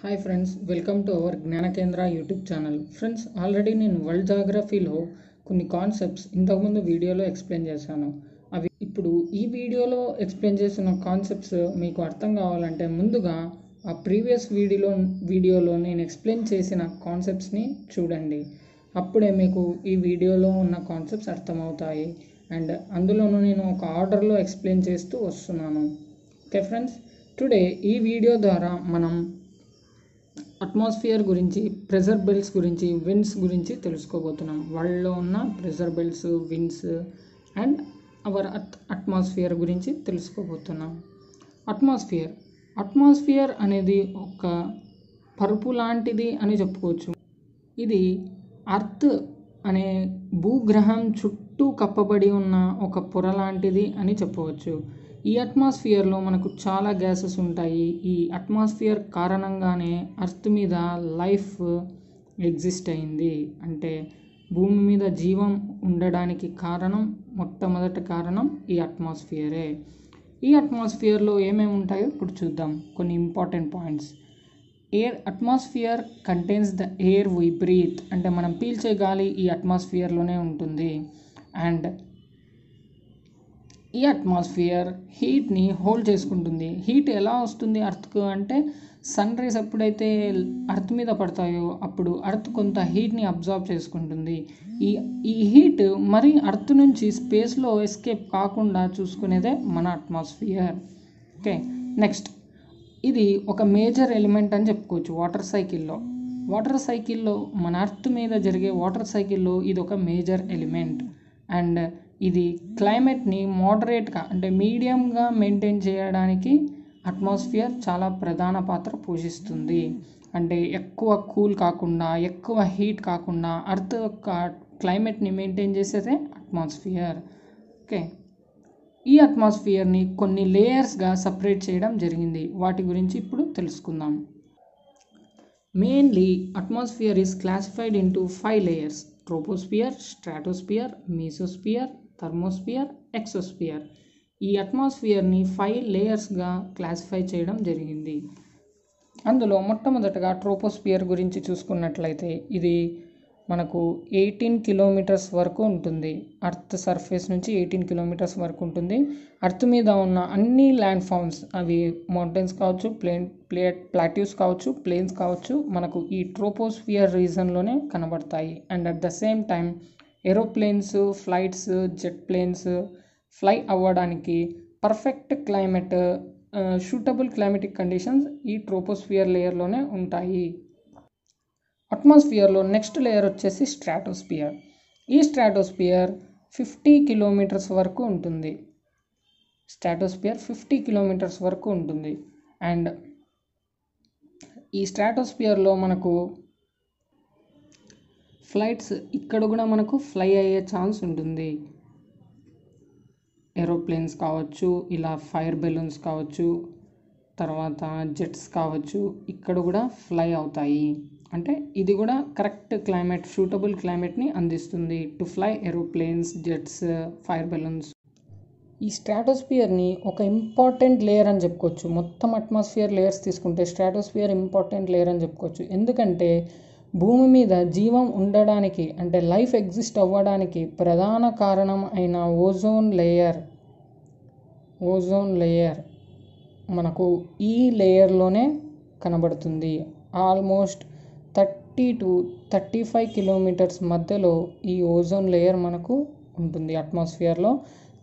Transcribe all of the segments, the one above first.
Hi friends, welcome to our Gnanakendra YouTube channel. Friends, already నేను world జాగ్రఫీలో కొన్ని concepts ఇంతకుముందు వీడియోలో ఎక్స్ప్లెయిన్ చేశాను. అవి ఇప్పుడు ఈ వీడియోలో ఎక్స్ప్లెయిన్ చేసిన కాన్సెప్ట్స్ మీకు అర్థం కావాలంటే ముందుగా ఆ ప్రీవియస్ వీడియోలో నేను ఎక్స్ప్లెయిన్ చేసిన కాన్సెప్ట్స్ని చూడండి. అప్పుడే మీకు ఈ వీడియోలో ఉన్న కాన్సెప్ట్స్ అర్థమవుతాయి. అండ్ అందులోనూ నేను ఒక ఆర్డర్లో ఎక్స్ప్లెయిన్ చేస్తూ వస్తున్నాను. ఓకే ఫ్రెండ్స్, టుడే ఈ వీడియో ద్వారా మనం అట్మాస్ఫియర్ గురించి, ప్రెషర్ బెల్ట్స్ గురించి, విండ్స్ గురించి తెలుసుకోబోతున్నాం. వరల్డ్లో ఉన్న pressure belts, winds and hour atmosphere గురించి తెలుసుకోబోతున్నాం. అట్మాస్ఫియర్ అనేది ఒక పరుపు లాంటిది అని చెప్పుకోవచ్చు. ఇది అర్త్ అనే భూగ్రహం చుట్టూ కప్పబడి ఉన్న ఒక పొర లాంటిది అని చెప్పవచ్చు. ఈ అట్మాస్ఫియర్లో మనకు చాలా గ్యాసెస్ ఉంటాయి. ఈ అట్మాస్ఫియర్ కారణంగానే అర్త్ మీద లైఫ్ ఎగ్జిస్ట్ అయింది. అంటే భూమి మీద జీవం ఉండడానికి మొట్టమొదటి కారణం ఈ అట్మాస్ఫియరే. ఈ అట్మాస్ఫియర్లో ఏమేమి ఉంటాయో ఇప్పుడు చూద్దాం. కొన్ని important points. Atmosphere contains the air we breathe, అంటే మనం పీల్చే గాలి ఈ అట్మాస్ఫియర్లోనే ఉంటుంది. అండ్ ఈ అట్మాస్ఫియర్ హీట్ని హోల్డ్ చేసుకుంటుంది. హీట్ ఎలా వస్తుంది అర్త్కు అంటే, సన్ రేస్ ఎప్పుడైతే అర్త్ మీద పడతాయో అప్పుడు అర్త్ కొంత హీట్ని అబ్జార్బ్ చేసుకుంటుంది. ఈ హీట్ మరి అర్త్ నుంచి స్పేస్లో ఎస్కేప్ కాకుండా చూసుకునేదే మన అట్మాస్ఫియర్. ఓకే, నెక్స్ట్, ఇది ఒక మేజర్ ఎలిమెంట్ అని చెప్పుకోవచ్చు వాటర్ సైకిల్లో మన అర్త్ మీద జరిగే వాటర్ సైకిల్లో ఇది ఒక మేజర్ ఎలిమెంట్. అండ్ ఇది క్లైమేట్ని మోడరేట్గా అంటే మీడియంగా మెయింటైన్ చేయడానికి అట్మాస్ఫియర్ చాలా ప్రధాన పాత్ర పోషిస్తుంది. అంటే ఎక్కువ కూల్ కాకుండా, ఎక్కువ హీట్ కాకుండా అర్త్ యొక్క క్లైమేట్ని మెయింటైన్ చేసేదే అట్మాస్ఫియర్. ఓకే, ఈ అట్మాస్ఫియర్ని కొన్ని లేయర్స్గా సపరేట్ చేయడం జరిగింది. వాటి గురించి ఇప్పుడు తెలుసుకుందాం. Mainly atmosphere is classified into 5 layers: troposphere, stratosphere, mesosphere, thermosphere, exosphere. ఈ అట్మాస్ఫియర్ని 5 లేయర్స్గా క్లాసిఫై చేయడం జరిగింది. అందులో మొట్టమొదటగా ట్రోపోస్ఫియర్ గురించి చూసుకున్నట్లయితే ఇది మనకు 18 కిలోమీటర్స్ వరకు ఉంటుంది. అర్త్ సర్ఫేస్ నుంచి 18 కిలోమీటర్స్ వరకు ఉంటుంది. అర్త్ మీద ఉన్న అన్ని ల్యాండ్ ఫామ్స్, అవి మౌంటైన్స్ కావచ్చు, ప్లాట్యూస్ కావచ్చు, ప్లేన్స్ కావచ్చు, మనకు ఈ ట్రోపోస్ఫియర్ రీజన్లోనే కనబడతాయి. And at the same time aeroplanes, flights, jet planes fly అవ్వడానికి perfect climate, suitable climatic conditions ఈ ట్రోపోస్ఫియర్ లేయర్లోనే ఉంటాయి. అట్మాస్ఫియర్లో నెక్స్ట్ లేయర్ వచ్చేసి స్ట్రాటోస్ఫియర్. ఈ స్ట్రాటోస్ఫియర్ 50 కిలోమీటర్స్ వరకు ఉంటుంది. అండ్ ఈ స్ట్రాటోస్ఫియర్లో మనకు ఫ్లైట్స్ ఇక్కడ కూడా మనకు ఫ్లై అయ్యే ఛాన్స్ ఉంటుంది. ఏరోప్లేన్స్ కావచ్చు, ఇలా ఫైర్ బెలూన్స్ కావచ్చు, తర్వాత జెట్స్ కావచ్చు, ఇక్కడ కూడా ఫ్లై అవుతాయి. అంటే ఇది కూడా కరెక్ట్ క్లైమేట్, సూటబుల్ క్లైమేట్ని అందిస్తుంది to fly aeroplanes, jets, fire balloons. ఈ స్ట్రాటోస్ఫియర్ని ఒక ఇంపార్టెంట్ లేయర్ అని చెప్పుకోవచ్చు. మొత్తం అట్మాస్ఫియర్ లేయర్స్ తీసుకుంటే స్ట్రాటోస్ఫియర్ ఇంపార్టెంట్ లేయర్ అని చెప్పుకోవచ్చు. ఎందుకంటే భూమి మీద జీవం ఉండడానికి, అంటే లైఫ్ ఎగ్జిస్ట్ అవ్వడానికి ప్రధాన కారణం అయిన ఓజోన్ లేయర్ మనకు ఈ లేయర్లోనే కనబడుతుంది. ఆల్మోస్ట్ 30 to 35 కిలోమీటర్స్ మధ్యలో ఈ ఓజోన్ లేయర్ మనకు ఉంటుంది. అట్మాస్ఫియర్లో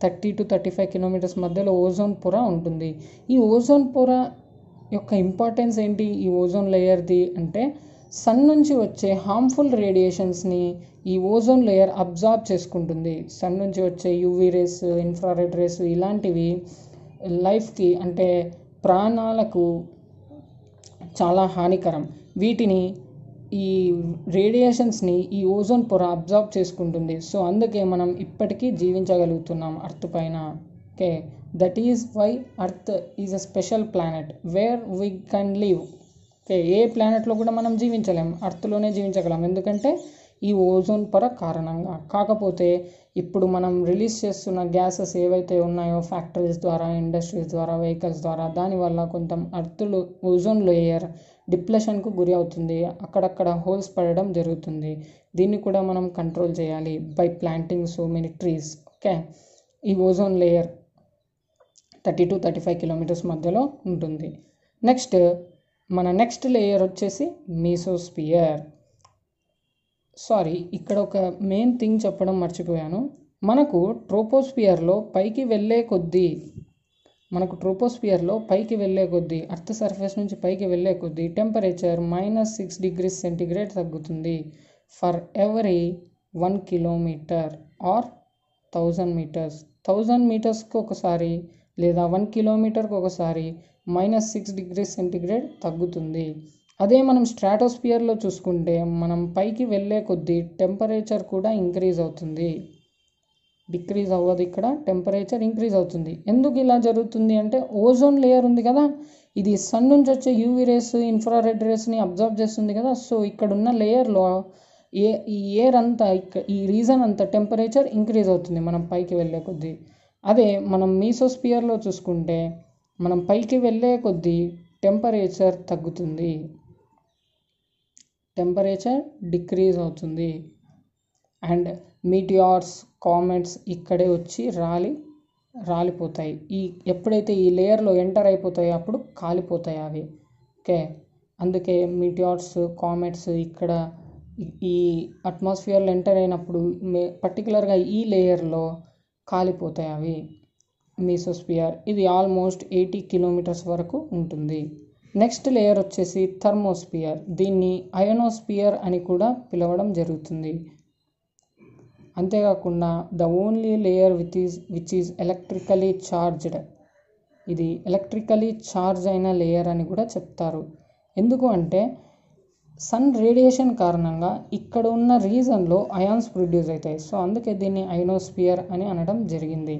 30 to 35 కిలోమీటర్స్ మధ్యలో ఓజోన్ పొర ఉంటుంది. ఈ ఓజోన్ పొర యొక్క ఇంపార్టెన్స్ ఏంటి ఈ ఓజోన్ లేయర్ది అంటే, సన్ నుంచి వచ్చే హార్మ్ఫుల్ రేడియేషన్స్ని ఈ ఓజోన్ లేయర్ అబ్జార్బ్ చేసుకుంటుంది. సన్ నుంచి వచ్చే యూవీ రేస్, ఇన్ఫ్రారెడ్ రేస్ ఇలాంటివి లైఫ్కి, అంటే ప్రాణాలకు చాలా హానికరం. వీటిని, ఈ రేడియేషన్స్ని ఈ ఓజోన్ పొర అబ్జార్బ్ చేసుకుంటుంది. సో అందుకే మనం ఇప్పటికీ జీవించగలుగుతున్నాం అర్త్ పైన. Okay, that is why earth is a special planet where we can live. Okay, ఏ ప్లానెట్లో కూడా మనం జీవించలేం, అర్త్లోనే జీవించగలం. ఎందుకంటే ఈ ఓజోన్ పొర కారణంగా. కాకపోతే ఇప్పుడు మనం రిలీజ్ చేస్తున్న గ్యాసెస్ ఏవైతే ఉన్నాయో ఫ్యాక్టరీస్ ద్వారా, ఇండస్ట్రీస్ ద్వారా, వెహికల్స్ ద్వారా, దానివల్ల కొంత అర్త్లో ఓజోన్ లేయర్ డిప్రెషన్కు గురి అవుతుంది, అక్కడక్కడ హోల్స్ పడడం జరుగుతుంది. దీన్ని కూడా మనం కంట్రోల్ చేయాలి by planting so many trees. Okay, ఈ ఓజోన్ లేయర్ 30-35 కిలోమీటర్స్ మధ్యలో ఉంటుంది. నెక్స్ట్ లేయర్ వచ్చేసి మీసోస్పియర్. ఇక్కడ ఒక మెయిన్ థింగ్ చెప్పడం మర్చిపోయాను. మనకు ట్రోపోస్పియర్లో పైకి వెళ్ళే కొద్దీ అర్త్ సర్ఫేస్ నుంచి పైకి వెళ్ళే కొద్దీ టెంపరేచర్ -6 degrees సెంటీగ్రేడ్ తగ్గుతుంది for every 1 kilometer or 1000 meters. 1000 మీటర్స్కి ఒకసారి లేదా 1 kilometerకి ఒకసారి -6 degrees సెంటీగ్రేడ్ తగ్గుతుంది. అదే మనం స్ట్రాటోస్పియర్లో చూసుకుంటే మనం పైకి వెళ్ళే కొద్దీ టెంపరేచర్ కూడా ఇంక్రీజ్ అవుతుంది, డిక్రీజ్ అవ్వదు. ఇక్కడ టెంపరేచర్ ఇంక్రీజ్ అవుతుంది. ఎందుకు ఇలా జరుగుతుంది అంటే ఓజోన్ లేయర్ ఉంది కదా, ఇది సన్ నుంచి వచ్చే యూవీ రేస్, ఇన్ఫ్రారెడ్ రేస్ని అబ్జర్వ్ చేస్తుంది కదా. సో ఇక్కడ ఉన్న లేయర్లో ఈ ఎయిర్ అంతా ఈ రీజన్ అంతా టెంపరేచర్ ఇంక్రీజ్ అవుతుంది మనం పైకి వెళ్ళే కొద్దీ. అదే మనం మీసోస్పియర్లో చూసుకుంటే మనం పైకి వెళ్ళే కొద్దీ టెంపరేచర్ తగ్గుతుంది, టెంపరేచర్ డిక్రీజ్ అవుతుంది. అండ్ మీటియార్స్, కామెట్స్ ఇక్కడే వచ్చి రాలిపోతాయి. ఎప్పుడైతే ఈ లేయర్లో ఎంటర్ అయిపోతాయో అప్పుడు కాలిపోతాయి అవి. ఓకే, అందుకే మీటియార్స్, కామెట్స్ ఇక్కడ ఈ అట్మాస్ఫియర్లో ఎంటర్ అయినప్పుడు పర్టికులర్గా ఈ లేయర్లో కాలిపోతాయి అవి. మీసోస్పియర్ ఇది ఆల్మోస్ట్ 80 kilometers వరకు ఉంటుంది. నెక్స్ట్ లేయర్ వచ్చేసి థర్మోస్పియర్. దీన్ని అయనోస్పియర్ అని కూడా పిలవడం జరుగుతుంది. అంతేకాకుండా the only layer which is electrically charged. ఇది ఎలక్ట్రికలీ చార్జ్ అయిన లేయర్ అని కూడా చెప్తారు. ఎందుకు అంటే సన్ రేడియేషన్ కారణంగా ఇక్కడ ఉన్న రీజన్లో అయాన్స్ ప్రొడ్యూస్ అవుతాయి. సో అందుకే దీన్ని అయనోస్పియర్ అని అనడం జరిగింది.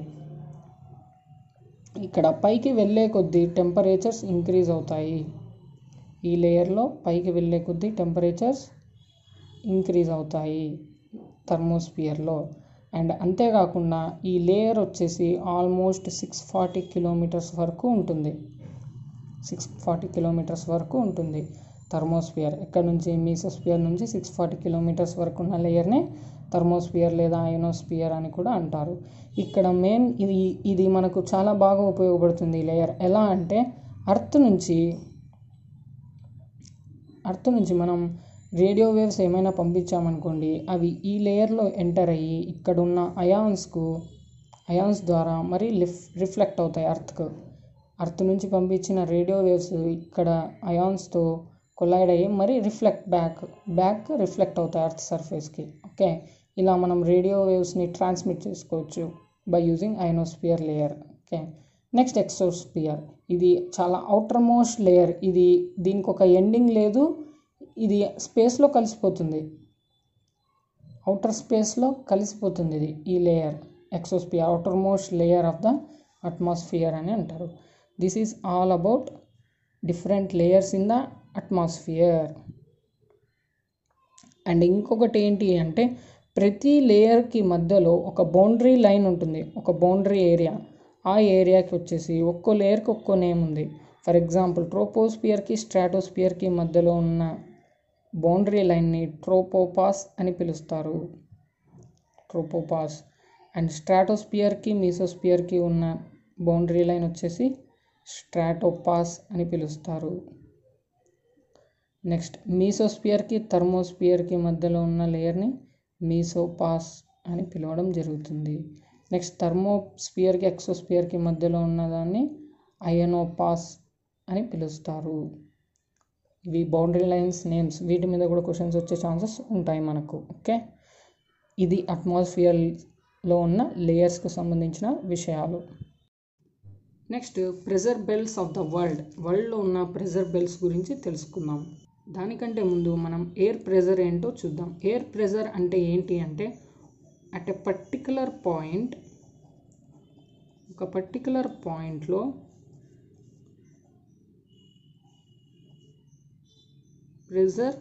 ఇక్కడ పైకి వెళ్ళే కొద్దీ టెంపరేచర్స్ ఇంక్రీజ్ అవుతాయి. ఈ లేయర్లో పైకి వెళ్ళే కొద్దీ టెంపరేచర్స్ ఇంక్రీజ్ అవుతాయి థర్మోస్పియర్లో. అండ్ అంతేకాకుండా ఈ లేయర్ వచ్చేసి ఆల్మోస్ట్ 640 kilometers వరకు ఉంటుంది. 640 kilometers వరకు ఉంటుంది థర్మోస్పియర్. ఇక్కడ నుంచి మీసోస్పియర్ నుంచి 640 kilometers వరకు ఉన్న లేయర్ని థర్మోస్పియర్ లేదా అయనోస్పియర్ అని కూడా అంటారు. ఇక్కడ మెయిన్ ఇది మనకు చాలా బాగా ఉపయోగపడుతుంది ఈ లేయర్. ఎలా అంటే అర్త్ నుంచి మనం రేడియో వేవ్స్ ఏమైనా పంపించామనుకోండి, అవి ఈ లేయర్లో ఎంటర్ అయ్యి ఇక్కడున్న అయాన్స్ ద్వారా మరి రిఫ్లెక్ట్ అవుతాయి అర్త్ నుంచి పంపించిన రేడియో వేవ్స్ ఇక్కడ అయాన్స్తో కొలైడ్ అయ్యి మరి రిఫ్లెక్ట్ అవుతాయి అర్త్ సర్ఫేస్కి. ఓకే, ఇలా మనం రేడియో వేవ్స్ని ట్రాన్స్మిట్ చేసుకోవచ్చు by using ionosphere layer. Okay, next exosphere. ఇది చాలా అవుటర్ మోస్ట్ లేయర్. దీనికి ఒక ఎండింగ్ లేదు, ఇది స్పేస్లో కలిసిపోతుంది, అవుటర్ స్పేస్లో కలిసిపోతుంది ఇది. ఈ layer exosphere, outer most layer of the atmosphere అని అంటారు. This is all about different layers in the atmosphere. And ఇంకొకటి ఏంటి అంటే ప్రతి లేయర్కి మధ్యలో ఒక బౌండరీ లైన్ ఉంటుంది, ఒక బౌండరీ ఏరియా. ఆ ఏరియాకి వచ్చేసి ఒక్కో లేయర్కి ఒక్కో నేమ్ ఉంది. ఫర్ ఎగ్జాంపుల్ ట్రోపోస్పియర్కి స్ట్రాటోస్పియర్కి మధ్యలో ఉన్న బౌండరీ లైన్ని ట్రోపోపాస్ అని పిలుస్తారు, ట్రోపోపాస్. అండ్ స్ట్రాటోస్పియర్కి మీసోస్పియర్కి ఉన్న బౌండరీ లైన్ వచ్చేసి స్ట్రాటోపాస్ అని పిలుస్తారు. నెక్స్ట్ మీసోస్పియర్కి థర్మోస్పియర్కి మధ్యలో ఉన్న లేయర్ని మీసోపాస్ అని పిలవడం జరుగుతుంది. నెక్స్ట్ థర్మోస్పియర్కి ఎక్సోస్పియర్కి మధ్యలో ఉన్నదాన్ని అయనోపాస్ అని పిలుస్తారు. ఇవి బౌండరీ లైన్స్ నేమ్స్. వీటి మీద కూడా క్వశ్చన్స్ వచ్చే ఛాన్సెస్ ఉంటాయి మనకు. ఓకే, ఇది అట్మాస్ఫియర్లో ఉన్న లేయర్స్కి సంబంధించిన విషయాలు. Next pressure belts of the వరల్డ్లో ఉన్న ప్రెజర్ బెల్ట్స్ గురించి తెలుసుకుందాం. దానికంటే ముందు మనం ఎయిర్ ప్రెజర్ ఏంటో చూద్దాం. ఎయిర్ ప్రెజర్ అంటే ఏంటి అంటే అట్ ఎ పర్టికులర్ పాయింట్, ఒక పర్టికులర్ పాయింట్లో ప్రెజర్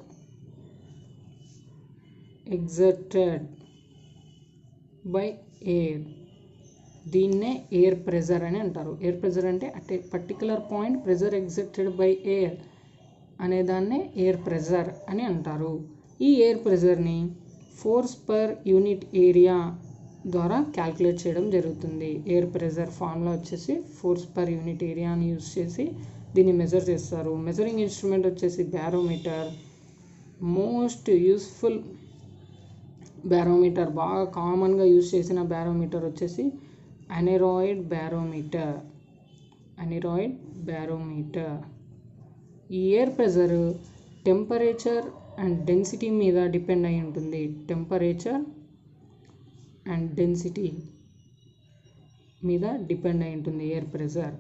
ఎగ్జర్టెడ్ బై ఎయిర్, దీన్నే ఎయిర్ ప్రెజర్ అని అంటారు. ఎయిర్ ప్రెజర్ అంటే at a particular point pressure exerted by air అనేదాన్నే ఎయిర్ ప్రెషర్ అని అంటారు. ఈ ఎయిర్ ప్రెషర్ని ఫోర్స్ పర్ యూనిట్ ఏరియా ద్వారా క్యాల్కులేట్ చేయడం జరుగుతుంది. ఎయిర్ ప్రెషర్ ఫార్ములా వచ్చేసి ఫోర్స్ పర్ యూనిట్ ఏరియాని యూజ్ చేసి దీన్ని మెజర్ చేస్తారు. మెజరింగ్ ఇన్స్ట్రుమెంట్ వచ్చేసి బ్యారోమీటర్. మోస్ట్ యూస్ఫుల్ బ్యారోమీటర్, బాగా కామన్గా యూజ్ చేసిన బ్యారోమీటర్ వచ్చేసి అనెరాయిడ్ బ్యారోమీటర్. ఈ air pressure temperature and density మీద డిపెండ్ అయి ఉంటుంది. టెంపరేచర్ అండ్ డెన్సిటీ మీద డిపెండ్ అయి ఉంటుంది ఎయిర్ ప్రెషర్.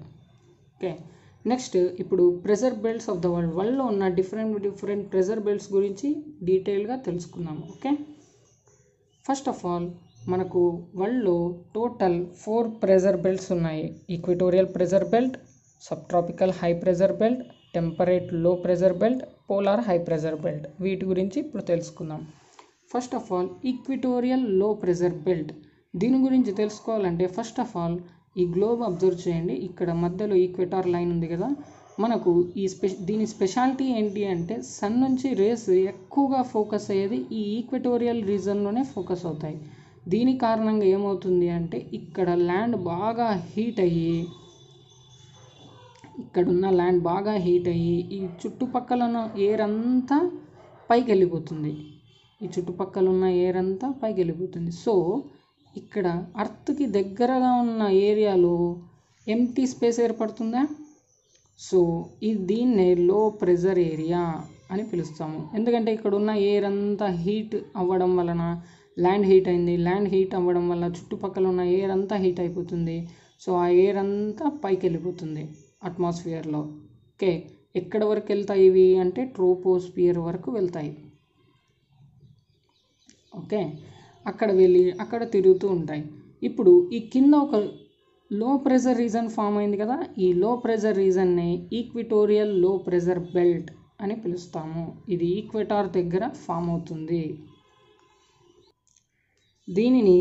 ఓకే, నెక్స్ట్ ఇప్పుడు ప్రెషర్ బెల్ట్స్ ఆఫ్ ద వరల్డ్లో ఉన్న డిఫరెంట్ ప్రెషర్ బెల్ట్స్ గురించి డీటెయిల్గా తెలుసుకుందాము. ఓకే, ఫస్ట్ ఆఫ్ ఆల్ మనకు వరల్డ్లో టోటల్ 4 ప్రెషర్ బెల్ట్స్ ఉన్నాయి. Equatorial pressure belt, subtropical high pressure belt, temperate low pressure belt, polar high pressure belt. వీటి గురించి ఇప్పుడు తెలుసుకుందాం. First of all equatorial low pressure belt. దీని గురించి తెలుసుకోవాలంటే ఫస్ట్ ఆఫ్ ఆల్ ఈ గ్లోబ్ అబ్జర్వ్ చేయండి. ఇక్కడ మధ్యలో ఈక్వెటార్ లైన్ ఉంది కదా, మనకు దీని స్పెషాలిటీ ఏంటి అంటే సన్ నుంచి రేస్ ఎక్కువగా ఫోకస్ అయ్యేది ఈ ఈక్వటోరియల్ రీజన్లోనే ఫోకస్ అవుతాయి. దీని కారణంగా ఏమవుతుంది అంటే ఇక్కడ ల్యాండ్ బాగా హీట్ అయ్యి ఈ చుట్టుపక్కల ఉన్న ఎయిర్ అంతా పైకి వెళ్ళిపోతుంది. సో ఇక్కడ అర్త్కి దగ్గరగా ఉన్న ఏరియాలో ఎంప్టీ స్పేస్ ఏర్పడుతుందా? సో దీన్నే లో ప్రెషర్ ఏరియా అని పిలుస్తాము. ఎందుకంటే ఇక్కడ ఉన్న ఎయిర్ అంతా హీట్ అవ్వడం వలన ల్యాండ్ హీట్ అయింది. ల్యాండ్ హీట్ అవ్వడం వల్ల చుట్టుపక్కల ఉన్న ఎయిర్ అంతా హీట్ అయిపోతుంది. సో ఆ ఎయిర్ అంతా పైకి వెళ్ళిపోతుంది అట్మాస్ఫియర్లో. ఓకే, ఎక్కడ వరకు వెళ్తాయి ఇవి అంటే ట్రోపోస్ఫియర్ వరకు వెళ్తాయి. ఓకే, అక్కడ తిరుగుతూ ఉంటాయి. ఇప్పుడు ఈ కింద ఒక లో ప్రెషర్ రీజన్ ఫామ్ అయింది కదా, ఈ లో pressure రీజన్ని equatorial low pressure belt అని పిలుస్తాము. ఇది ఈక్వెటార్ దగ్గర ఫామ్ అవుతుంది. దీనిని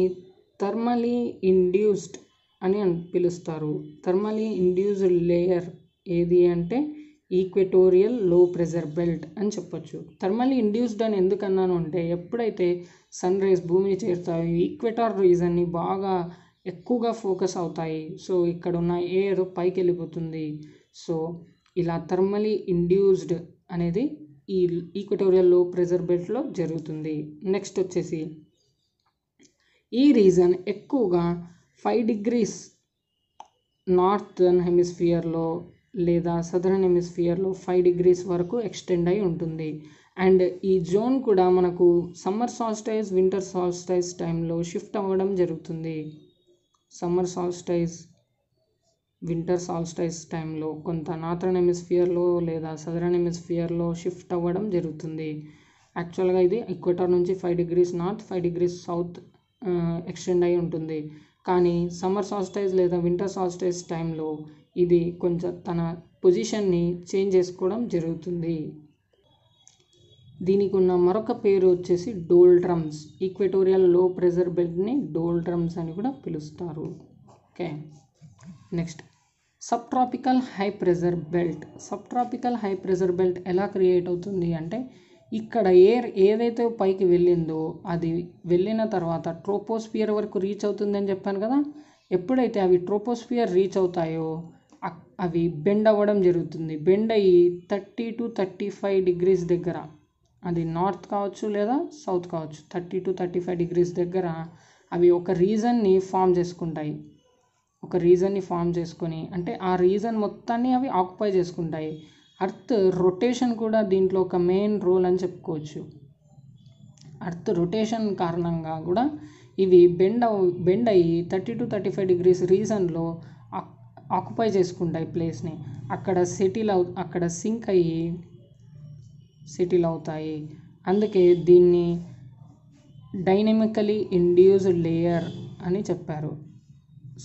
థర్మలీ ఇండ్యూస్డ్ అని పిలుస్తారు. థర్మలీ ఇండ్యూస్డ్ లేయర్ ఏది అంటే ఈక్వటోరియల్ లో ప్రెషర్ బెల్ట్ అని చెప్పొచ్చు. థర్మలీ ఇండ్యూస్డ్ అని ఎందుకు అన్నాను అంటే ఎప్పుడైతే సన్ రేస్ భూమిని చేరుతాయో ఈక్వెటార్ రీజన్ని బాగా ఎక్కువగా ఫోకస్ అవుతాయి. సో ఇక్కడ ఉన్న ఎయిర్ పైకి వెళ్ళిపోతుంది. సో ఇలా థర్మలీ ఇండ్యూస్డ్ అనేది ఈ ఈక్వటోరియల్ లో ప్రెషర్ బెల్ట్లో జరుగుతుంది. నెక్స్ట్ వచ్చేసి ఈ రీజన్ ఎక్కువగా 5 degrees నార్థర్న్ హెమిస్ఫియర్లో లేదా సదరన్ హెమిస్ఫియర్లో 5 degrees వరకు ఎక్స్టెండ్ అయి ఉంటుంది. అండ్ ఈ జోన్ కూడా మనకు సమ్మర్ సాల్స్టైజ్, వింటర్ సాల్స్టైజ్ టైంలో షిఫ్ట్ అవ్వడం జరుగుతుంది. సమ్మర్ సాల్స్టైజ్, వింటర్ సాల్స్టైజ్ టైంలో కొంత నార్థర్న్ హెమిస్ఫియర్లో లేదా సదరన్ హెమిస్ఫియర్లో షిఫ్ట్ అవ్వడం జరుగుతుంది. యాక్చువల్గా ఇది ఈక్వెటార్ నుంచి 5 degrees north, 5 degrees south extend అయి ఉంటుంది. కానీ సమ్మర్ సాల్స్టైజ్ లేదా వింటర్ సాల్స్టైజ్ టైంలో ఇది కొంచెం తన పొజిషన్ని చేంజ్ చేసుకోవడం జరుగుతుంది. దీనికి ఉన్న మరొక పేరు వచ్చేసి doldrums. Equatorial low pressure బెల్ట్ని doldrums అని కూడా పిలుస్తారు. Okay, next sub tropical high pressure belt. Subtropical high pressure belt ఎలా క్రియేట్ అవుతుంది అంటే ఇక్కడ ఎయిర్ ఏదైతే పైకి వెళ్ళిందో అది వెళ్ళిన తర్వాత ట్రోపోస్ఫియర్ వరకు రీచ్ అవుతుందని చెప్పాను కదా. ఎప్పుడైతే అవి ట్రోపోస్ఫియర్ రీచ్ అవుతాయో అవి బెండ్ అవ్వడం జరుగుతుంది. బెండ్ అయ్యి 30 to 35 degrees దగ్గర, అది నార్త్ కావచ్చు లేదా సౌత్ కావచ్చు, 30 to 35 degrees దగ్గర అవి ఒక రీజన్ని ఫామ్ చేసుకొని అంటే ఆ రీజన్ మొత్తాన్ని అవి ఆక్యుపై చేసుకుంటాయి. అర్త్ రొటేషన్ కూడా దీంట్లో ఒక మెయిన్ రోల్ అని చెప్పుకోవచ్చు. అర్త్ రొటేషన్ కారణంగా కూడా ఇవి బెండ్ అయ్యి 30 to 35 degrees రీజన్లో ఆక్యుపై చేసుకుంటాయి ప్లేస్ని. అక్కడ సింక్ అయ్యి సెటిల్ అవుతాయి. అందుకే దీన్ని డైనమికలీ ఇండ్యూస్డ్ లేయర్ అని చెప్పారు.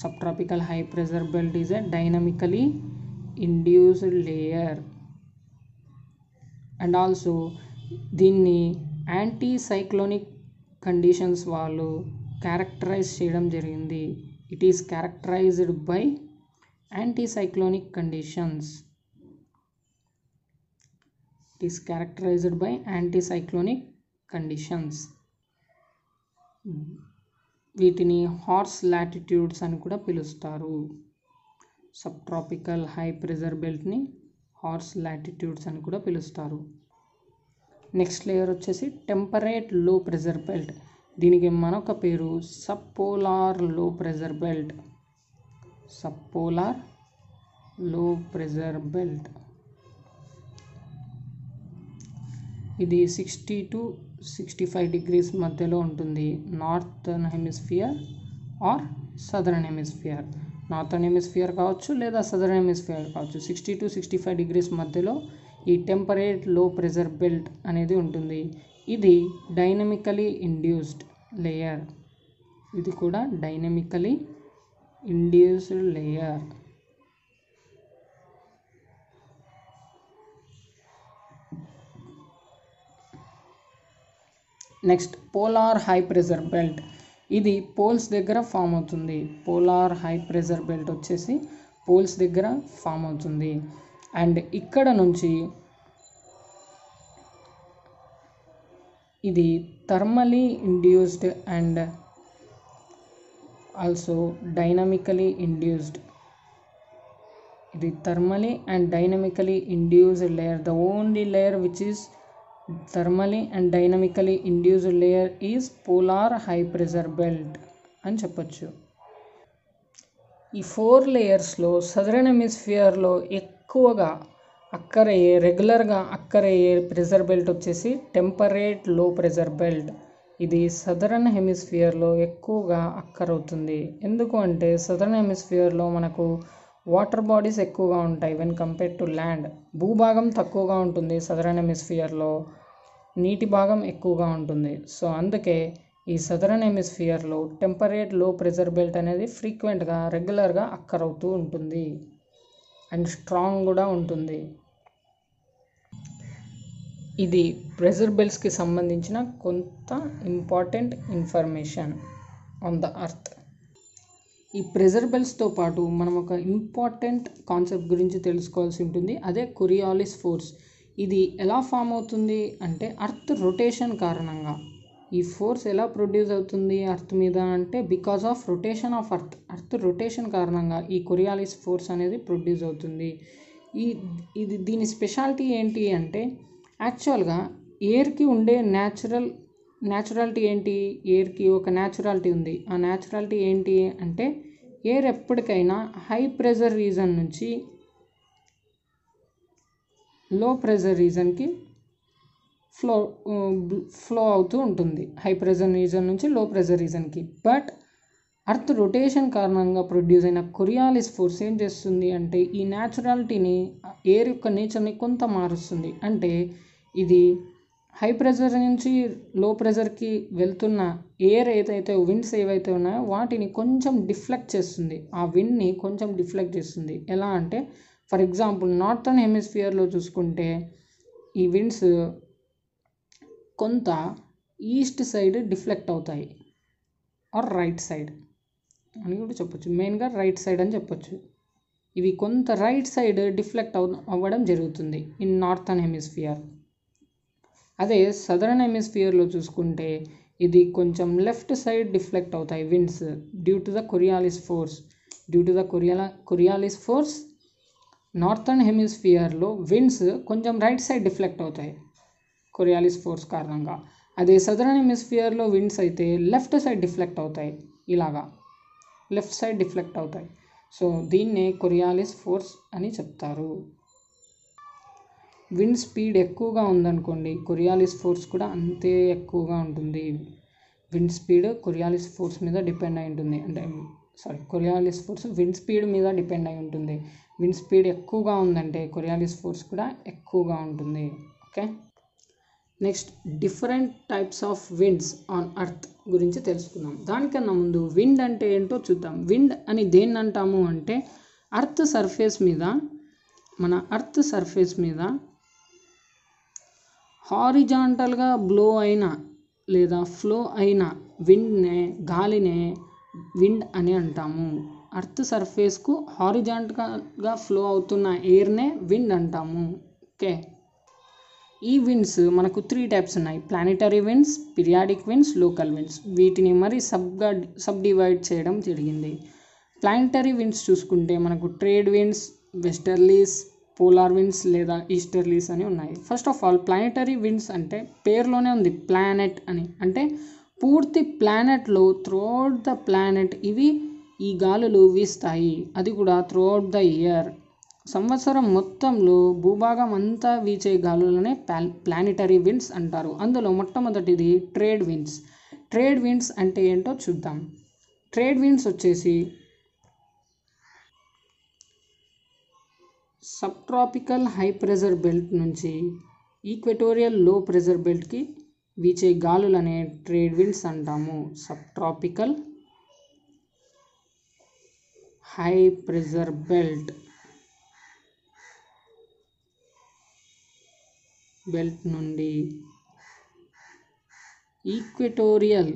Subtropical high pressure belt is a dynamically induced layer. And also దీన్ని యాంటీ సైక్లోనిక్ కండిషన్స్ వాళ్ళు క్యారెక్టరైజ్ చేయడం జరిగింది. It is characterized by anticyclonic conditions. It is characterized by anticyclonic conditions. వీటిని horse latitudes అని కూడా పిలుస్తారు. Subtropical high pressure బెల్ట్ని horse latitudes అని కూడా పిలుస్తారు. నెక్స్ట్ లేయర్ వచ్చేసి టెంపరేట్ లో ప్రెజర్ బెల్ట్. దీనికి మరొక పేరు సబ్పోలార్ లో ప్రెజర్ బెల్ట్. సబ్పోలార్ లో ప్రెజర్ బెల్ట్ ఇది 60 to 65 degrees మధ్యలో ఉంటుంది. Northern hemisphere or southern hemisphere. Northern hemisphere కావచ్చు లేదా సదర్న్ హెమిస్ఫియర్ కావచ్చు. 60 to 65 degrees మధ్యలో ఈ టెంపరేట్ లో ప్రెజర్ బెల్ట్ అనేది ఉంటుంది. ఇది డైనమికలీ ఇండ్యూస్డ్ లేయర్. ఇది కూడా dynamically induced layer. Next polar high pressure belt. ఇది పోల్స్ దగ్గర ఫామ్ అవుతుంది. పోలార్ హై ప్రెజర్ బెల్ట్ వచ్చేసి పోల్స్ దగ్గర ఫామ్ అవుతుంది. అండ్ ఇక్కడ నుంచి ఇది thermally induced and also dynamically induced. ఇది thermally and dynamically induced layer. The only layer which is thermally and dynamically induced layer is polar high pressure belt అని చెప్పొచ్చు. ఈ 4 లేయర్స్లో సదరన్ హెమిస్ఫియర్లో ఎక్కువగా రెగ్యులర్గా అక్కరయ్యే ప్రెజర్ బెల్ట్ వచ్చేసి టెంపరేట్ లో ప్రెజర్ బెల్ట్. ఇది సదరన్ హెమిస్ఫియర్లో ఎక్కువగా అక్కరవుతుంది. ఎందుకు అంటే సదరన్ హెమిస్ఫియర్లో మనకు వాటర్ బాడీస్ ఎక్కువగా ఉంటాయి వెన్ కంపేర్ టు ల్యాండ్. భూభాగం తక్కువగా ఉంటుంది సదరన్ హెమిస్ఫియర్లో, నీటి భాగం ఎక్కువగా ఉంటుంది. సో అందుకే ఈ southern హెమిస్ఫియర్లో temperate low pressure belt అనేది ఫ్రీక్వెంట్గా రెగ్యులర్గా అక్కరవుతూ ఉంటుంది అండ్ స్ట్రాంగ్ కూడా ఉంటుంది. ఇది ప్రెజర్ బెల్ట్స్కి సంబంధించిన కొంత important information on the earth. ఈ ప్రెజర్ బెల్ట్స్తో పాటు మనం ఒక ఇంపార్టెంట్ కాన్సెప్ట్ గురించి తెలుసుకోవాల్సి ఉంటుంది. అదే కొరియాలిస్ ఫోర్స్. ఇది ఎలా ఫామ్ అవుతుంది అంటే అర్త్ రొటేషన్ కారణంగా. ఈ ఫోర్స్ ఎలా ప్రొడ్యూస్ అవుతుంది అర్త్ మీద అంటే because of rotation of earth rotation కారణంగా ఈ కొరియాలిస్ ఫోర్స్ అనేది ప్రొడ్యూస్ అవుతుంది. దీని స్పెషాలిటీ ఏంటి అంటే యాక్చువల్గా ఎయిర్కి ఉండే న్యాచురాలిటీ ఏంటి? ఎయిర్కి ఒక న్యాచురాలిటీ ఉంది. ఆ న్యాచురాలిటీ ఏంటి అంటే ఎయిర్ ఎప్పటికైనా హై ప్రెజర్ రీజన్ నుంచి లో ప్రెజర్ రీజన్కి ఫ్లో అవుతూ ఉంటుంది. హై ప్రెజర్ రీజన్ నుంచి లో ప్రెజర్ రీజన్కి. బట్ అర్త్ రొటేషన్ కారణంగా ప్రొడ్యూస్ అయిన కొరియాలిస్ ఫోర్స్ ఏం చేస్తుంది అంటే ఈ న్యాచురాలిటీని, ఎయిర్ యొక్క నేచర్ని కొంత మారుస్తుంది. అంటే ఇది హై ప్రెజర్ నుంచి లో ప్రెజర్కి వెళ్తున్న ఎయిర్ ఏదైతే విండ్స్ ఏవైతే ఉన్నాయో వాటిని కొంచెం డిఫ్లెక్ట్ చేస్తుంది. ఆ విండ్ని కొంచెం డిఫ్లెక్ట్ చేస్తుంది. ఎలా అంటే ఫర్ ఎగ్జాంపుల్ నార్థర్న్ హెమిస్ఫియర్లో చూసుకుంటే ఈ విండ్స్ కొంత ఈస్ట్ సైడ్ డిఫ్లెక్ట్ అవుతాయి ఆర్ రైట్ సైడ్ అని కూడా చెప్పొచ్చు. మెయిన్గా రైట్ సైడ్ అని చెప్పొచ్చు. ఇవి కొంత రైట్ సైడ్ డిఫ్లెక్ట్ అవ్వడం జరుగుతుంది ఇన్ నార్థర్న్ హెమిస్ఫియర్. అదే సదరన్ హెమిస్ఫియర్లో చూసుకుంటే ఇది కొంచెం లెఫ్ట్ సైడ్ డిఫ్లెక్ట్ అవుతాయి winds due to the Coriolis force. Coriolis force northern హెమిస్ఫియర్లో విండ్స్ కొంచెం రైట్ సైడ్ డిఫ్లెక్ట్ అవుతాయి కొరియాలిస్ ఫోర్స్ కారణంగా. అదే సదరన్ హెమిస్ఫియర్లో విండ్స్ అయితే లెఫ్ట్ సైడ్ డిఫ్లెక్ట్ అవుతాయి. ఇలాగా లెఫ్ట్ సైడ్ డిఫ్లెక్ట్ అవుతాయి. సో దీన్నే కొరియాలిస్ ఫోర్స్ అని చెప్తారు. విండ్ స్పీడ్ ఎక్కువగా ఉందనుకోండి కొరియాలిస్ ఫోర్స్ కూడా అంతే ఎక్కువగా ఉంటుంది. విండ్ స్పీడ్ కొరియాలిస్ ఫోర్స్ మీద డిపెండ్ అయి ఉంటుంది. కొరియాలిస్ ఫోర్స్ విండ్ స్పీడ్ మీద డిపెండ్ అయి ఉంటుంది. విండ్ స్పీడ్ ఎక్కువగా ఉందంటే కొరియాలిస్ ఫోర్స్ కూడా ఎక్కువగా ఉంటుంది. Okay, next different types of winds on earth గురించి తెలుసుకుందాం. దానికన్నా ముందు విండ్ అంటే ఏంటో చూద్దాం. విండ్ అని దేన్ని అంటాము అంటే అర్త్ సర్ఫేస్ మీద హారిజాంటల్గా బ్లో అయిన లేదా ఫ్లో అయిన గాలినే విండ్ అని అంటాము. అర్త్ సర్ఫేస్కు హారిజాంటల్గా ఫ్లో అవుతున్న ఎయిర్నే విండ్ అంటాము. ఓకే, ఈ విండ్స్ మనకు 3 టైప్స్ ఉన్నాయి: planetary winds, periodic winds, local winds. వీటిని మరి సబ్ డివైడ్ చేయడం జరిగింది. ప్లానెటరీ విండ్స్ చూసుకుంటే మనకు trade winds, westerlies, polar winds లేదా ఈస్టర్లీస్ అని ఉన్నాయి. First of all planetary winds అంటే పేరులోనే ఉంది ప్లానెట్ అని, అంటే పూర్తి ప్లానెట్లో త్రూఅవుట్ ద ప్లానెట్ ఈ గాలులు వీస్తాయి, అది కూడా త్రూఅవుట్ ద ఇయర్. సంవత్సరం మొత్తంలో భూభాగం అంతా వీచే గాలులనే ప్లానెటరీ విండ్స్ అంటారు. అందులో మొట్టమొదటిది ట్రేడ్ విండ్స్. ట్రేడ్ విండ్స్ అంటే ఏంటో చూద్దాం. ట్రేడ్ విండ్స్ వచ్చేసి sub tropical high pressure belt నుంచి ఈక్వెటోరియల్ లో ప్రెజర్ బెల్ట్కి వీచే గాలులనే ట్రేడ్ విండ్స్ అంటాము. Sub tropical high pressure belt నుండి ఈక్వెటోరియల్